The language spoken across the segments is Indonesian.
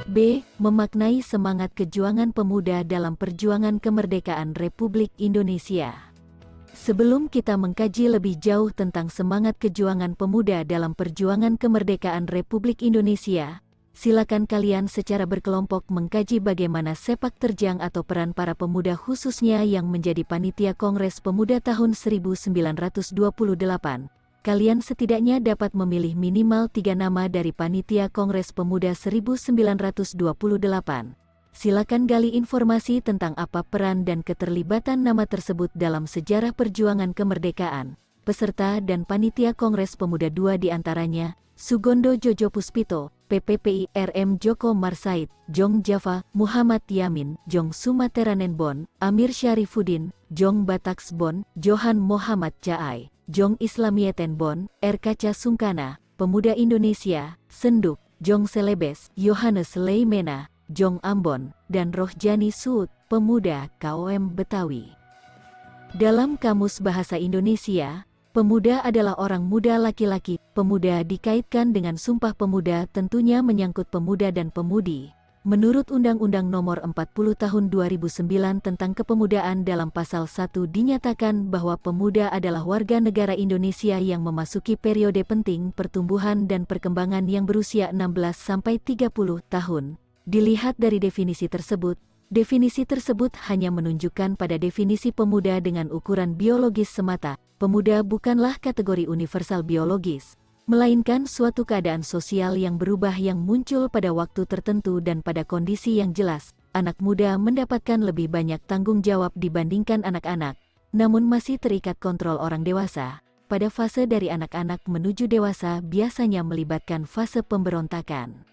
B. Memaknai semangat kejuangan pemuda dalam perjuangan kemerdekaan Republik Indonesia. Sebelum kita mengkaji lebih jauh tentang semangat kejuangan pemuda dalam perjuangan kemerdekaan Republik Indonesia, silakan kalian secara berkelompok mengkaji bagaimana sepak terjang atau peran para pemuda khususnya yang menjadi panitia Kongres Pemuda tahun 1928. Kalian setidaknya dapat memilih minimal 3 nama dari panitia Kongres Pemuda 1928. Silakan gali informasi tentang apa peran dan keterlibatan nama tersebut dalam sejarah perjuangan kemerdekaan. Peserta dan panitia Kongres Pemuda 2 diantaranya, Sugondo Jojo Puspito, PPPI RM Joko Marsaid, Jong Java, Muhammad Yamin, Jong Sumateranenbon, Amir Syarifuddin, Jong Bataksbon, Johan Muhammad Caai, Jong Islamietenbon, RKC Sungkana, Pemuda Indonesia, Senduk, Jong Selebes, Yohanes Leimena, Jong Ambon, dan Rohjani Suud, Pemuda KOM Betawi. Dalam Kamus Bahasa Indonesia, pemuda adalah orang muda laki-laki. Pemuda dikaitkan dengan Sumpah Pemuda, tentunya menyangkut pemuda dan pemudi. Menurut Undang-Undang Nomor 40 Tahun 2009 tentang Kepemudaan dalam Pasal 1 dinyatakan bahwa pemuda adalah warga negara Indonesia yang memasuki periode penting pertumbuhan dan perkembangan yang berusia 16-30 tahun. Dilihat dari definisi tersebut hanya menunjukkan pada definisi pemuda dengan ukuran biologis semata. Pemuda bukanlah kategori universal biologis, melainkan suatu keadaan sosial yang berubah yang muncul pada waktu tertentu dan pada kondisi yang jelas. Anak muda mendapatkan lebih banyak tanggung jawab dibandingkan anak-anak, namun masih terikat kontrol orang dewasa. Pada fase dari anak-anak menuju dewasa biasanya melibatkan fase pemberontakan.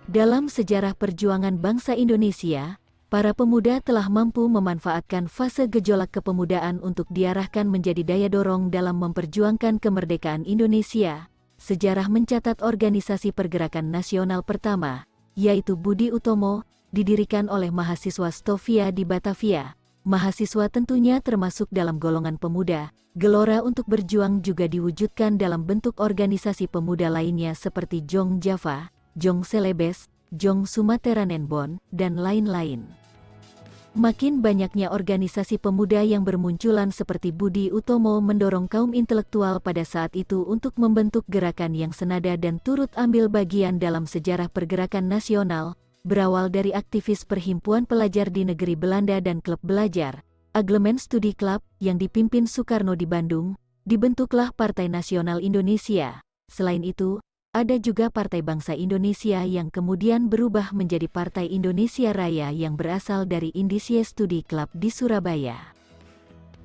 Dalam sejarah perjuangan bangsa Indonesia, para pemuda telah mampu memanfaatkan fase gejolak kepemudaan untuk diarahkan menjadi daya dorong dalam memperjuangkan kemerdekaan Indonesia. Sejarah mencatat organisasi pergerakan nasional pertama, yaitu Budi Utomo, didirikan oleh mahasiswa Stovia di Batavia. Mahasiswa tentunya termasuk dalam golongan pemuda. Gelora untuk berjuang juga diwujudkan dalam bentuk organisasi pemuda lainnya seperti Jong Java, Jong Selebes, Jong Sumateranenbon, dan lain-lain. Makin banyaknya organisasi pemuda yang bermunculan seperti Budi Utomo mendorong kaum intelektual pada saat itu untuk membentuk gerakan yang senada dan turut ambil bagian dalam sejarah pergerakan nasional, berawal dari aktivis perhimpunan pelajar di negeri Belanda dan klub belajar, Aglemen Studi Club, yang dipimpin Soekarno di Bandung, dibentuklah Partai Nasional Indonesia. Selain itu, ada juga Partai Bangsa Indonesia yang kemudian berubah menjadi Partai Indonesia Raya yang berasal dari Indische Studi Club di Surabaya.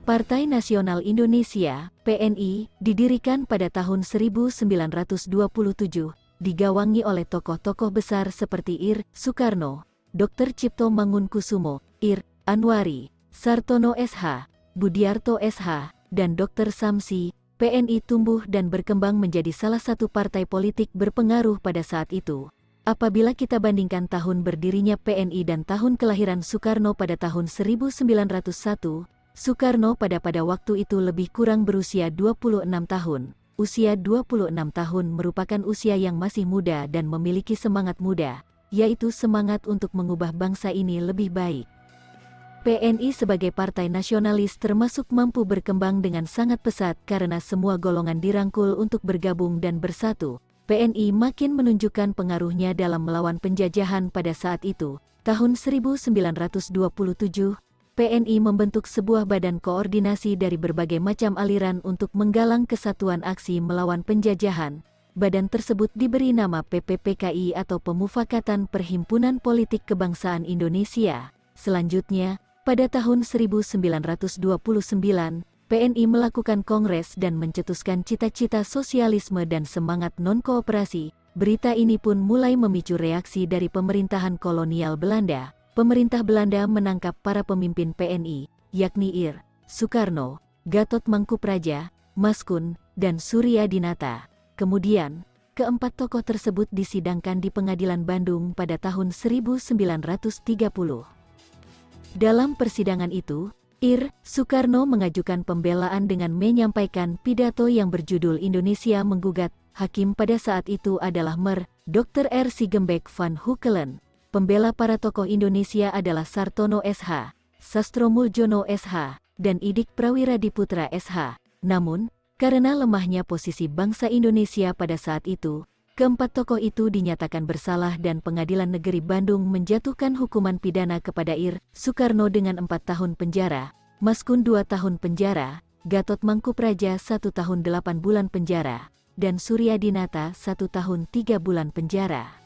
Partai Nasional Indonesia, PNI, didirikan pada tahun 1927, digawangi oleh tokoh-tokoh besar seperti Ir. Soekarno, Dr. Cipto Mangunkusumo, Ir. Anwari, Sartono SH, Budiarto SH, dan Dr. Samsi. PNI tumbuh dan berkembang menjadi salah satu partai politik berpengaruh pada saat itu. Apabila kita bandingkan tahun berdirinya PNI dan tahun kelahiran Soekarno pada tahun 1901, Soekarno pada waktu itu lebih kurang berusia 26 tahun. Usia 26 tahun merupakan usia yang masih muda dan memiliki semangat muda, yaitu semangat untuk mengubah bangsa ini lebih baik. PNI sebagai partai nasionalis termasuk mampu berkembang dengan sangat pesat karena semua golongan dirangkul untuk bergabung dan bersatu. PNI makin menunjukkan pengaruhnya dalam melawan penjajahan pada saat itu. Tahun 1927, PNI membentuk sebuah badan koordinasi dari berbagai macam aliran untuk menggalang kesatuan aksi melawan penjajahan. Badan tersebut diberi nama PPPKI atau Pemufakatan Perhimpunan Politik Kebangsaan Indonesia. Selanjutnya, pada tahun 1929, PNI melakukan kongres dan mencetuskan cita-cita sosialisme dan semangat non-kooperasi. Berita ini pun mulai memicu reaksi dari pemerintahan kolonial Belanda. Pemerintah Belanda menangkap para pemimpin PNI, yakni Ir. Soekarno, Gatot Mangkupraja, Maskun, dan Surya Dinata. Kemudian, keempat tokoh tersebut disidangkan di Pengadilan Bandung pada tahun 1930. Dalam persidangan itu, Ir. Soekarno mengajukan pembelaan dengan menyampaikan pidato yang berjudul Indonesia Menggugat. Hakim pada saat itu adalah Mer. Dr. R. Sigembek van Hukkelen. Pembela para tokoh Indonesia adalah Sartono SH, Sastro Muljono SH, dan Idik Prawiradiputra SH. Namun, karena lemahnya posisi bangsa Indonesia pada saat itu, keempat tokoh itu dinyatakan bersalah dan Pengadilan Negeri Bandung menjatuhkan hukuman pidana kepada Ir. Soekarno dengan 4 tahun penjara, Maskun 2 tahun penjara, Gatot Mangkupraja 1 tahun 8 bulan penjara, dan Suryadinata 1 tahun 3 bulan penjara.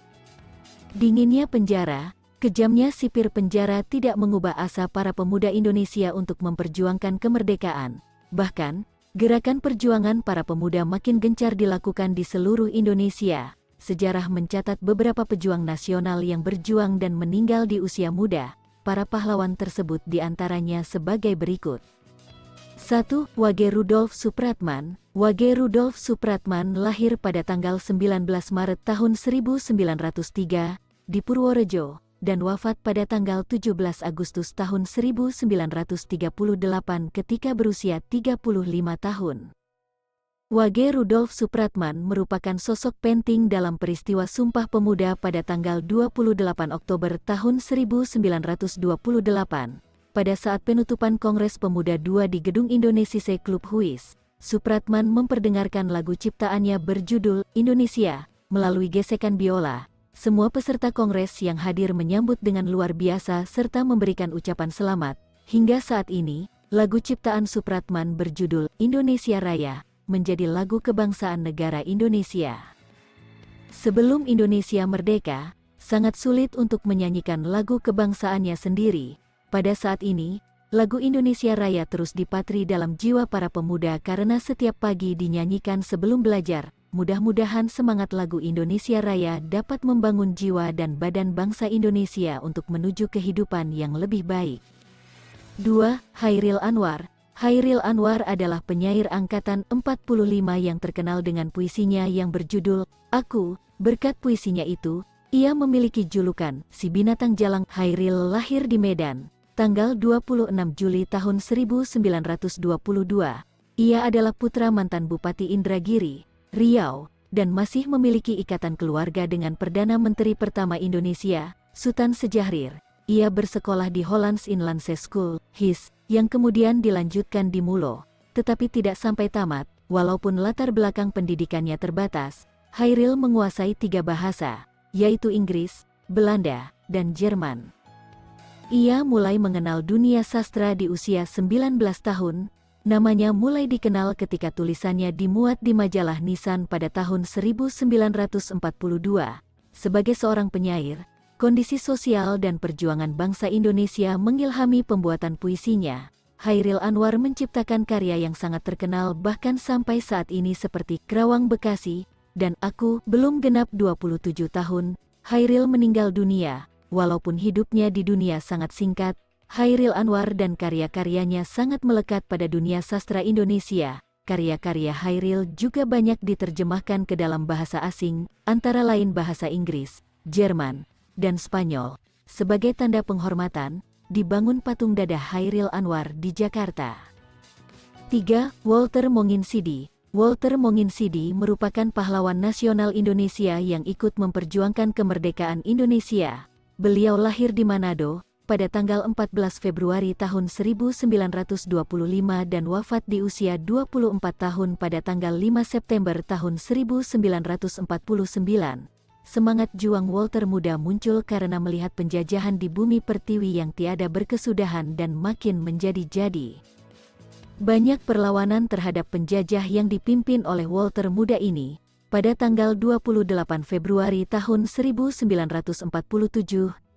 Dinginnya penjara, kejamnya sipir penjara tidak mengubah asa para pemuda Indonesia untuk memperjuangkan kemerdekaan. Bahkan, gerakan perjuangan para pemuda makin gencar dilakukan di seluruh Indonesia. Sejarah mencatat beberapa pejuang nasional yang berjuang dan meninggal di usia muda. Para pahlawan tersebut diantaranya sebagai berikut. 1. Wage Rudolf Supratman. Wage Rudolf Supratman lahir pada tanggal 19 Maret tahun 1903 di Purworejo dan wafat pada tanggal 17 Agustus tahun 1938 ketika berusia 35 tahun. Wage Rudolf Supratman merupakan sosok penting dalam peristiwa Sumpah Pemuda pada tanggal 28 Oktober tahun 1928. Pada saat penutupan Kongres Pemuda II di Gedung Indonesise Club Huis, Supratman memperdengarkan lagu ciptaannya berjudul Indonesia melalui gesekan biola. Semua peserta kongres yang hadir menyambut dengan luar biasa serta memberikan ucapan selamat. Hingga saat ini, lagu ciptaan Supratman berjudul Indonesia Raya menjadi lagu kebangsaan negara Indonesia. Sebelum Indonesia merdeka, sangat sulit untuk menyanyikan lagu kebangsaannya sendiri. Pada saat ini, lagu Indonesia Raya terus dipatri dalam jiwa para pemuda karena setiap pagi dinyanyikan sebelum belajar. Mudah-mudahan semangat lagu Indonesia Raya dapat membangun jiwa dan badan bangsa Indonesia untuk menuju kehidupan yang lebih baik. 2. Chairil Anwar. Chairil Anwar adalah penyair angkatan 45 yang terkenal dengan puisinya yang berjudul Aku. Berkat puisinya itu, ia memiliki julukan Si Binatang Jalang. Chairil lahir di Medan, tanggal 26 Juli tahun 1922. Ia adalah putra mantan Bupati Indragiri, Riau, dan masih memiliki ikatan keluarga dengan Perdana Menteri pertama Indonesia, Sultan Sejahrir. Ia bersekolah di Hollands Inlandse School, HIS, yang kemudian dilanjutkan di Mulo, tetapi tidak sampai tamat. Walaupun latar belakang pendidikannya terbatas, Chairil menguasai 3 bahasa, yaitu Inggris, Belanda, dan Jerman. Ia mulai mengenal dunia sastra di usia 19 tahun. Namanya mulai dikenal ketika tulisannya dimuat di majalah Nisan pada tahun 1942. Sebagai seorang penyair, kondisi sosial dan perjuangan bangsa Indonesia mengilhami pembuatan puisinya. Chairil Anwar menciptakan karya yang sangat terkenal bahkan sampai saat ini seperti Kerawang Bekasi dan Aku. Belum genap 27 tahun, Chairil meninggal dunia. Walaupun hidupnya di dunia sangat singkat, Chairil Anwar dan karya-karyanya sangat melekat pada dunia sastra Indonesia. Karya-karya Chairil juga banyak diterjemahkan ke dalam bahasa asing, antara lain bahasa Inggris, Jerman, dan Spanyol. Sebagai tanda penghormatan, dibangun patung dada Chairil Anwar di Jakarta. 3. Walter Monginsidi. Walter Monginsidi merupakan pahlawan nasional Indonesia yang ikut memperjuangkan kemerdekaan Indonesia. Beliau lahir di Manado pada tanggal 14 Februari tahun 1925 dan wafat di usia 24 tahun pada tanggal 5 September tahun 1949. Semangat juang Walter muda muncul karena melihat penjajahan di bumi pertiwi yang tiada berkesudahan dan makin menjadi-jadi. Banyak perlawanan terhadap penjajah yang dipimpin oleh Walter muda ini. Pada tanggal 28 Februari tahun 1947,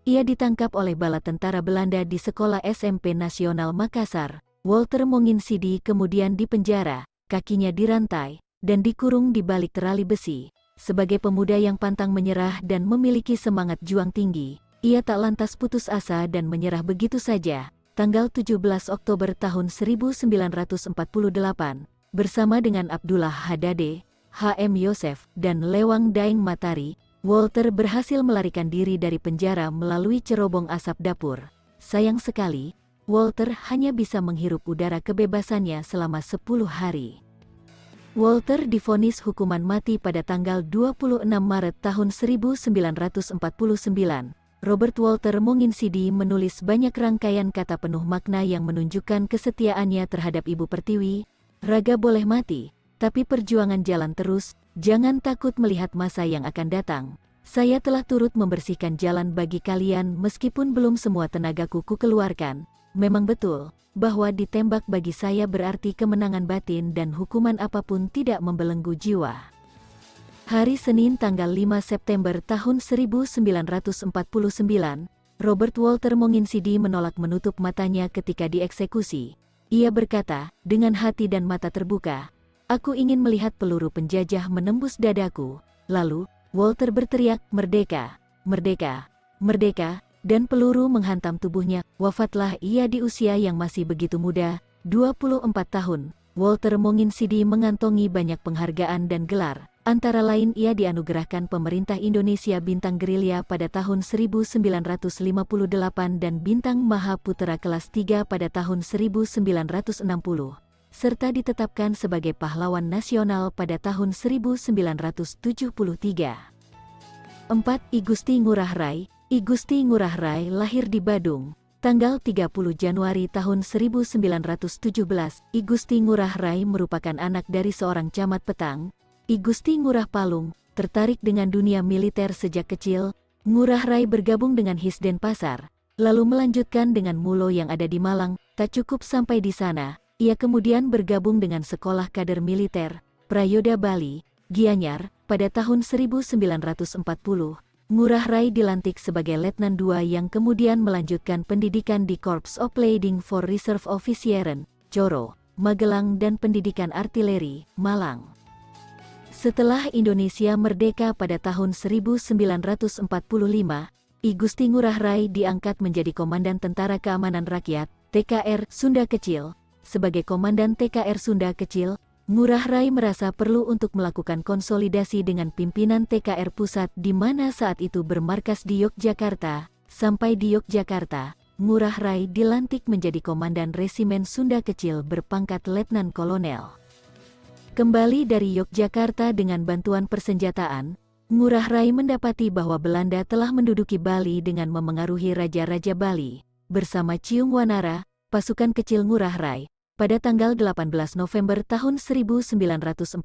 ia ditangkap oleh bala tentara Belanda di Sekolah SMP Nasional Makassar. Walter Monginsidi kemudian dipenjara, kakinya dirantai, dan dikurung di balik terali besi. Sebagai pemuda yang pantang menyerah dan memiliki semangat juang tinggi, ia tak lantas putus asa dan menyerah begitu saja. Tanggal 17 Oktober tahun 1948, bersama dengan Abdullah Hadade, H.M. Yosef, dan Lewang Daeng Matari, Walter berhasil melarikan diri dari penjara melalui cerobong asap dapur. Sayang sekali, Walter hanya bisa menghirup udara kebebasannya selama 10 hari. Walter divonis hukuman mati pada tanggal 26 Maret tahun 1949. Robert Walter Monginsidi menulis banyak rangkaian kata penuh makna yang menunjukkan kesetiaannya terhadap Ibu Pertiwi. Raga boleh mati, tapi perjuangan jalan terus, jangan takut melihat masa yang akan datang. Saya telah turut membersihkan jalan bagi kalian meskipun belum semua tenagaku kukeluarkan. Memang betul bahwa ditembak bagi saya berarti kemenangan batin dan hukuman apapun tidak membelenggu jiwa. Hari Senin tanggal 5 September tahun 1949, Robert Walter Monginsidi menolak menutup matanya ketika dieksekusi. Ia berkata, dengan hati dan mata terbuka, "Aku ingin melihat peluru penjajah menembus dadaku." Lalu, Walter berteriak, "Merdeka! Merdeka! Merdeka!" Dan peluru menghantam tubuhnya. Wafatlah ia di usia yang masih begitu muda, 24 tahun. Walter Monginsidi mengantongi banyak penghargaan dan gelar. Antara lain ia dianugerahkan pemerintah Indonesia Bintang Gerilya pada tahun 1958 dan Bintang Mahaputra kelas 3 pada tahun 1960, serta ditetapkan sebagai pahlawan nasional pada tahun 1973. 4. I Gusti Ngurah Rai. I Gusti Ngurah Rai lahir di Badung, tanggal 30 Januari tahun 1917. I Gusti Ngurah Rai merupakan anak dari seorang camat petang. I Gusti Ngurah Palung tertarik dengan dunia militer sejak kecil. Ngurah Rai bergabung dengan Hisden Pasar, lalu melanjutkan dengan Mulo yang ada di Malang. Tak cukup sampai di sana, ia kemudian bergabung dengan Sekolah Kader Militer, Prayoda Bali, Gianyar. Pada tahun 1940, Ngurah Rai dilantik sebagai Letnan II yang kemudian melanjutkan pendidikan di Corps of Leiding for Reserve Officieren, Coro, Magelang dan Pendidikan Artileri, Malang. Setelah Indonesia merdeka pada tahun 1945, I Gusti Ngurah Rai diangkat menjadi Komandan Tentara Keamanan Rakyat, TKR, Sunda Kecil. Sebagai Komandan TKR Sunda Kecil, Ngurah Rai merasa perlu untuk melakukan konsolidasi dengan pimpinan TKR Pusat di mana saat itu bermarkas di Yogyakarta. Sampai di Yogyakarta, Ngurah Rai dilantik menjadi Komandan Resimen Sunda Kecil berpangkat Letnan Kolonel. Kembali dari Yogyakarta dengan bantuan persenjataan, Ngurah Rai mendapati bahwa Belanda telah menduduki Bali dengan memengaruhi Raja-Raja Bali. Bersama Ciung Wanara, pasukan kecil Ngurah Rai, pada tanggal 18 November tahun 1946,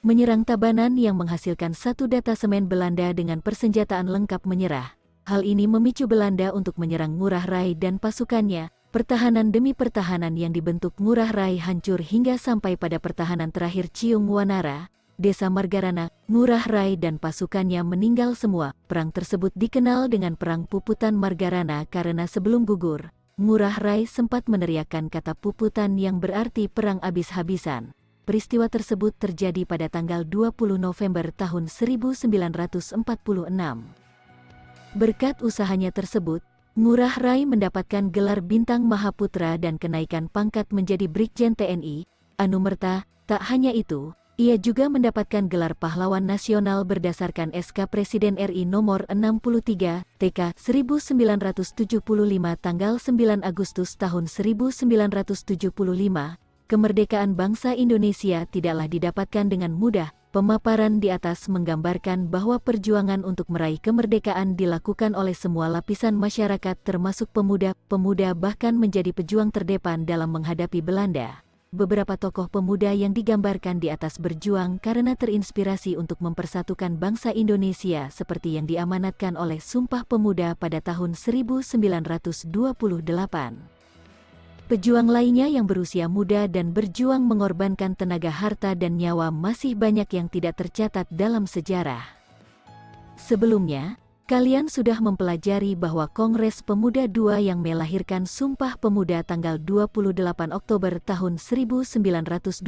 menyerang Tabanan yang menghasilkan satu detasemen Belanda dengan persenjataan lengkap menyerah. Hal ini memicu Belanda untuk menyerang Ngurah Rai dan pasukannya. Pertahanan demi pertahanan yang dibentuk Ngurah Rai hancur hingga sampai pada pertahanan terakhir Ciung Wanara, Desa Margarana. Ngurah Rai dan pasukannya meninggal semua. Perang tersebut dikenal dengan Perang Puputan Margarana karena sebelum gugur, Ngurah Rai sempat meneriakkan kata puputan yang berarti perang habis-habisan. Peristiwa tersebut terjadi pada tanggal 20 November tahun 1946. Berkat usahanya tersebut, Ngurah Rai mendapatkan gelar Bintang Mahaputra dan kenaikan pangkat menjadi Brigjen TNI, Anumerta. Tak hanya itu, ia juga mendapatkan gelar Pahlawan Nasional berdasarkan SK Presiden RI nomor 63, TK 1975 tanggal 9 Agustus tahun 1975. Kemerdekaan bangsa Indonesia tidaklah didapatkan dengan mudah. Pemaparan di atas menggambarkan bahwa perjuangan untuk meraih kemerdekaan dilakukan oleh semua lapisan masyarakat termasuk pemuda bahkan menjadi pejuang terdepan dalam menghadapi Belanda. Beberapa tokoh pemuda yang digambarkan di atas berjuang karena terinspirasi untuk mempersatukan bangsa Indonesia seperti yang diamanatkan oleh Sumpah Pemuda pada tahun 1928. Pejuang lainnya yang berusia muda dan berjuang mengorbankan tenaga, harta dan nyawa masih banyak yang tidak tercatat dalam sejarah. Sebelumnya, kalian sudah mempelajari bahwa Kongres Pemuda II yang melahirkan Sumpah Pemuda tanggal 28 Oktober tahun 1928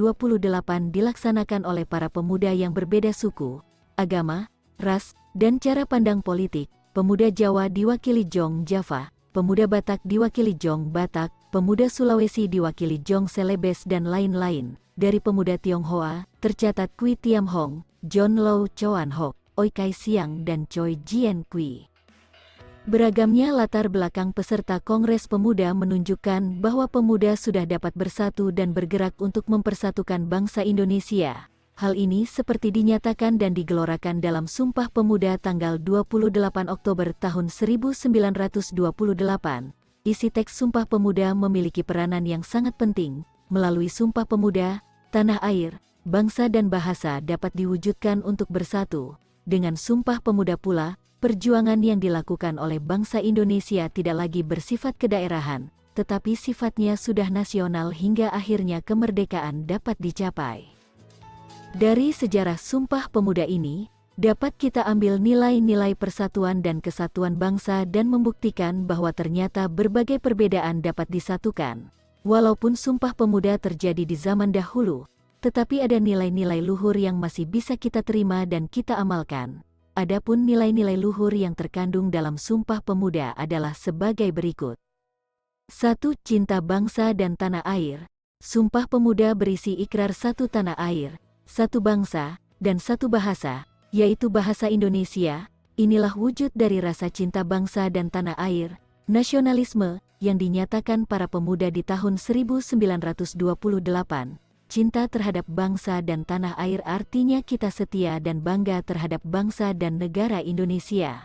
dilaksanakan oleh para pemuda yang berbeda suku, agama, ras, dan cara pandang politik. Pemuda Jawa diwakili Jong Java, pemuda Batak diwakili Jong Batak, pemuda Sulawesi diwakili Jong Celebes dan lain-lain. Dari pemuda Tionghoa, tercatat Kui Tiam Hong, John Lau Choan Hok, Oi Kai Siang dan Choi Jien Kui. Beragamnya latar belakang peserta Kongres Pemuda menunjukkan bahwa pemuda sudah dapat bersatu dan bergerak untuk mempersatukan bangsa Indonesia. Hal ini seperti dinyatakan dan digelorakan dalam Sumpah Pemuda tanggal 28 Oktober tahun 1928. Isi teks Sumpah Pemuda memiliki peranan yang sangat penting. Melalui Sumpah Pemuda, tanah air, bangsa dan bahasa dapat diwujudkan untuk bersatu. Dengan Sumpah Pemuda pula, perjuangan yang dilakukan oleh bangsa Indonesia tidak lagi bersifat kedaerahan, tetapi sifatnya sudah nasional hingga akhirnya kemerdekaan dapat dicapai. Dari sejarah Sumpah Pemuda ini, dapat kita ambil nilai-nilai persatuan dan kesatuan bangsa dan membuktikan bahwa ternyata berbagai perbedaan dapat disatukan. Walaupun Sumpah Pemuda terjadi di zaman dahulu, tetapi ada nilai-nilai luhur yang masih bisa kita terima dan kita amalkan. Adapun nilai-nilai luhur yang terkandung dalam Sumpah Pemuda adalah sebagai berikut. 1. Cinta bangsa dan tanah air. Sumpah Pemuda berisi ikrar satu tanah air, satu bangsa, dan satu bahasa, yaitu bahasa Indonesia. Inilah wujud dari rasa cinta bangsa dan tanah air, nasionalisme, yang dinyatakan para pemuda di tahun 1928. Cinta terhadap bangsa dan tanah air artinya kita setia dan bangga terhadap bangsa dan negara Indonesia.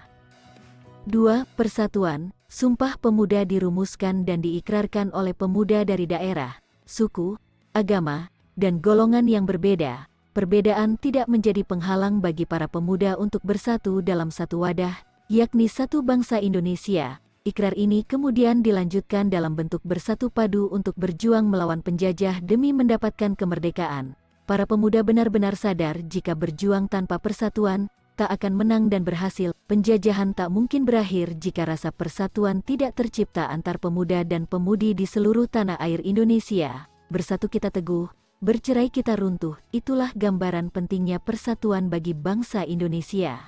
2. Persatuan. Sumpah Pemuda dirumuskan dan diikrarkan oleh pemuda dari daerah, suku, agama, dan golongan yang berbeda. Perbedaan tidak menjadi penghalang bagi para pemuda untuk bersatu dalam satu wadah, yakni satu bangsa Indonesia. Ikrar ini kemudian dilanjutkan dalam bentuk bersatu padu untuk berjuang melawan penjajah demi mendapatkan kemerdekaan. Para pemuda benar-benar sadar jika berjuang tanpa persatuan, tak akan menang dan berhasil. Penjajahan tak mungkin berakhir jika rasa persatuan tidak tercipta antar pemuda dan pemudi di seluruh tanah air Indonesia. Bersatu kita teguh, bercerai kita runtuh. Itulah gambaran pentingnya persatuan bagi bangsa Indonesia.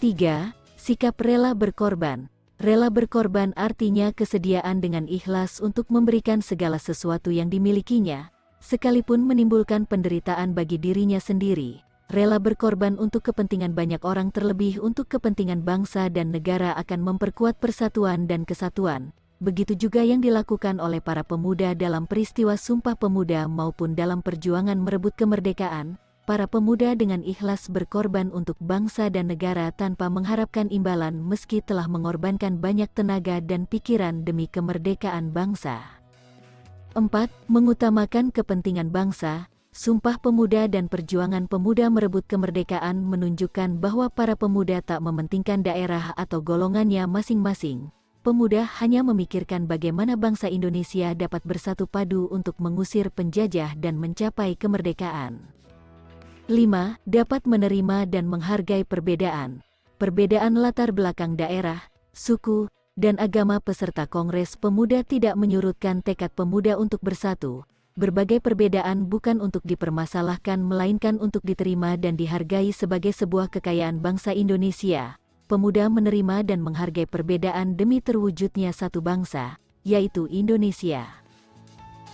3. Sikap rela berkorban. Rela berkorban artinya kesediaan dengan ikhlas untuk memberikan segala sesuatu yang dimilikinya, sekalipun menimbulkan penderitaan bagi dirinya sendiri. Rela berkorban untuk kepentingan banyak orang, terlebih untuk kepentingan bangsa dan negara, akan memperkuat persatuan dan kesatuan. Begitu juga yang dilakukan oleh para pemuda dalam peristiwa Sumpah Pemuda maupun dalam perjuangan merebut kemerdekaan. Para pemuda dengan ikhlas berkorban untuk bangsa dan negara tanpa mengharapkan imbalan meski telah mengorbankan banyak tenaga dan pikiran demi kemerdekaan bangsa. 4. Mengutamakan kepentingan bangsa. Sumpah Pemuda dan perjuangan pemuda merebut kemerdekaan menunjukkan bahwa para pemuda tak mementingkan daerah atau golongannya masing-masing. Pemuda hanya memikirkan bagaimana bangsa Indonesia dapat bersatu padu untuk mengusir penjajah dan mencapai kemerdekaan. 5. Dapat menerima dan menghargai perbedaan. Perbedaan latar belakang daerah, suku, dan agama peserta Kongres Pemuda tidak menyurutkan tekad pemuda untuk bersatu. Berbagai perbedaan bukan untuk dipermasalahkan melainkan untuk diterima dan dihargai sebagai sebuah kekayaan bangsa Indonesia. Pemuda menerima dan menghargai perbedaan demi terwujudnya satu bangsa, yaitu Indonesia.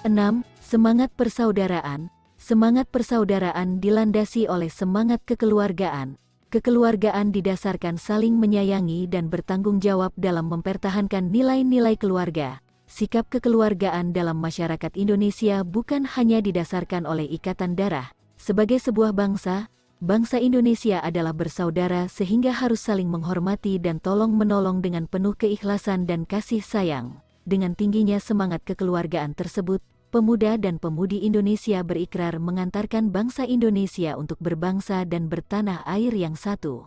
6. Semangat persaudaraan. Semangat persaudaraan dilandasi oleh semangat kekeluargaan. Kekeluargaan didasarkan saling menyayangi dan bertanggung jawab dalam mempertahankan nilai-nilai keluarga. Sikap kekeluargaan dalam masyarakat Indonesia bukan hanya didasarkan oleh ikatan darah. Sebagai sebuah bangsa, bangsa Indonesia adalah bersaudara sehingga harus saling menghormati dan tolong-menolong dengan penuh keikhlasan dan kasih sayang. Dengan tingginya semangat kekeluargaan tersebut, pemuda dan pemudi Indonesia berikrar mengantarkan bangsa Indonesia untuk berbangsa dan bertanah air yang satu.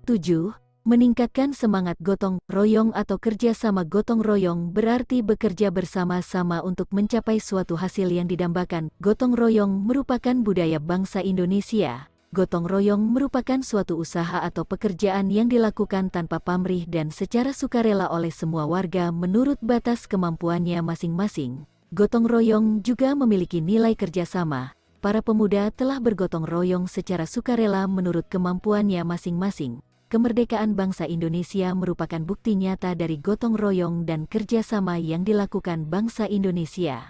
7. Meningkatkan semangat gotong royong atau kerja sama. Gotong royong berarti bekerja bersama-sama untuk mencapai suatu hasil yang didambakan. Gotong royong merupakan budaya bangsa Indonesia. Gotong royong merupakan suatu usaha atau pekerjaan yang dilakukan tanpa pamrih dan secara sukarela oleh semua warga menurut batas kemampuannya masing-masing. Gotong royong juga memiliki nilai kerjasama. Para pemuda telah bergotong royong secara sukarela menurut kemampuannya masing-masing. Kemerdekaan bangsa Indonesia merupakan bukti nyata dari gotong royong dan kerjasama yang dilakukan bangsa Indonesia.